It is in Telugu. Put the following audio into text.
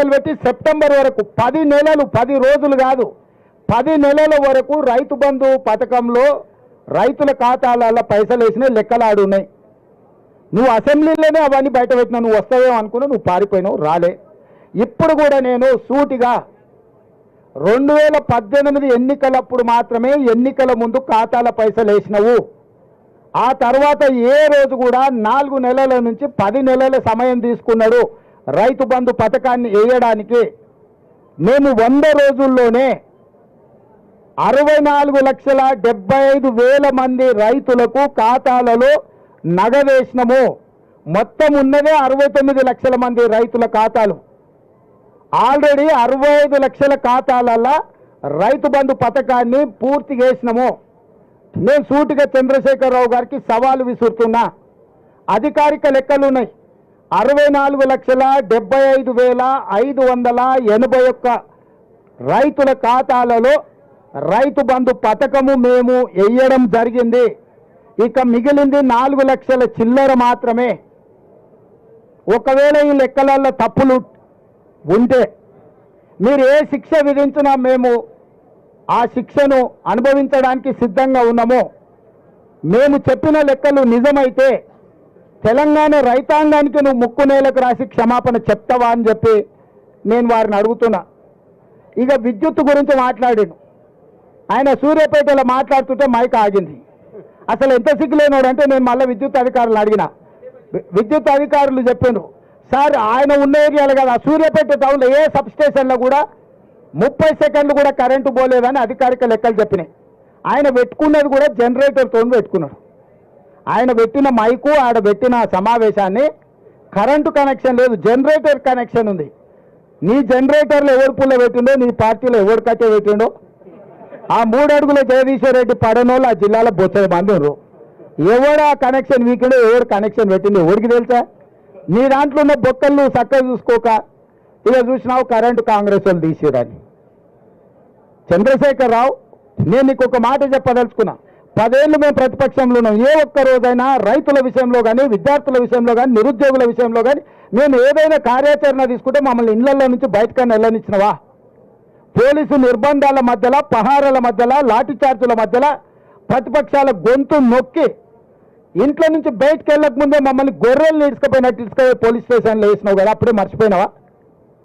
పెట్టి సెప్టెంబర్ వరకు 10 నెలలు 10 రోజులు కాదు 10 నెలల వరకు రైతు బంధు పథకంలో రైతుల ఖాతాలలో పైసలు వేసిన లెక్కలాడు ఉన్నాయి. నువ్వు అసెంబ్లీలోనే అవన్నీ బయట పెట్టినా నువ్వు వస్తావేమో అనుకున్నా, నువ్వు పారిపోయినావు, రాలే. ఇప్పుడు కూడా నేను సూటిగా 2018 ఎన్నికలప్పుడు మాత్రమే ఎన్నికల ముందు ఖాతాల పైసలు వేసినవు. ఆ తర్వాత ఏ రోజు కూడా 4 నెలల నుంచి 10 నెలల సమయం తీసుకున్నాడు రైతు బంధు పథకాన్ని వేయడానికి. మేము 100 రోజుల్లోనే 64,75,000 మంది రైతులకు ఖాతాలలో నగవేసినము. మొత్తం ఉన్నదే 69 లక్షల మంది రైతుల ఖాతాలు. ఆల్రెడీ 65 లక్షల ఖాతాలలో రైతు బంధు పథకాన్ని పూర్తి చేసినాము. నేను సూటిగా చంద్రశేఖరరావు గారికి సవాలు విసురుతున్నా. అధికారిక లెక్కలు ఉన్నాయి. 64,75,581 రైతుల ఖాతాలలో రైతు బంధు పథకము మేము వేయడం జరిగింది. ఇక మిగిలింది 4 లక్షల చిల్లర మాత్రమే. ఒకవేళ ఈ లెక్కలలో తప్పులు ఉంటే మీరు ఏ శిక్ష విధించినా మేము ఆ శిక్షను అనుభవించడానికి సిద్ధంగా ఉన్నాము. మేము చెప్పిన లెక్కలు నిజమైతే తెలంగాణ రైతాంగానికి నువ్వు ముక్కు నేలకు రాసి క్షమాపణ చెప్తావా అని చెప్పి నేను వారిని అడుగుతున్నా. ఇక విద్యుత్ గురించి మాట్లాడాను. ఆయన సూర్యాపేటలో మాట్లాడుతుంటే మైక్ ఆగింది. అసలు ఎంత సిగ్గులేనోడు అంటే నేను మళ్ళీ విద్యుత్ అధికారులు అడిగిన. విద్యుత్ అధికారులు చెప్పాను, సార్ ఆయన ఉన్న ఏరియాలు కదా, సూర్యాపేట టౌన్లో ఏ సబ్ స్టేషన్లో కూడా 30 సెకండ్లు కూడా కరెంటు పోలేదని అధికారిక లెక్కలు చెప్పినాయి. ఆయన పెట్టుకున్నది కూడా జనరేటర్తో పెట్టుకున్నాడు. ఆయన పెట్టిన మైకు ఆడ పెట్టిన సమావేశాన్ని కరెంటు కనెక్షన్ లేదు, జనరేటర్ కనెక్షన్ ఉంది. నీ జనరేటర్లో ఎవరు పుల్ల పెట్టిండో, నీ పార్టీలో ఎవరు కట్టే పెట్టిండో, ఆ 3 అడుగుల జగదీశ్వర్ రెడ్డి పడనోళ్ళు ఆ జిల్లాలో బొచ్చడి మంది ఉన్నారు. ఎవరు ఆ కనెక్షన్ వీకిండో, ఎవరు కనెక్షన్ పెట్టిండో ఎవరికి తెలుసా? నీ దాంట్లో ఉన్న బొక్కలు చక్కగా చూసుకోక ఇక చూసినావు కరెంటు కాంగ్రెస్ వాళ్ళు తీసేయడాన్ని. చంద్రశేఖరరావు, నేను నీకు ఒక మాట చెప్పదలుచుకున్నా. 10 ఏళ్ళు మేము ప్రతిపక్షంలో ఉన్నాం. ఏ ఒక్క రోజైనా రైతుల విషయంలో కానీ, విద్యార్థుల విషయంలో కానీ, నిరుద్యోగుల విషయంలో కానీ మేము ఏదైనా కార్యాచరణ తీసుకుంటే మమ్మల్ని ఇళ్లలో నుంచి బయటకన్నా వెళ్ళనిచ్చినవా? పోలీసు నిర్బంధాల మధ్యలో, పహారాల మధ్యలో, లాఠీ చార్జుల మధ్యలో ప్రతిపక్షాల గొంతు నొక్కి ఇంట్లో నుంచి బయటకు వెళ్ళక ముందే మమ్మల్ని గొర్రెలు ఇసుకపోయినట్టు ఇసుకపోయి పోలీస్ స్టేషన్లో వేసినావు కదా, అప్పుడే మర్చిపోయినావా?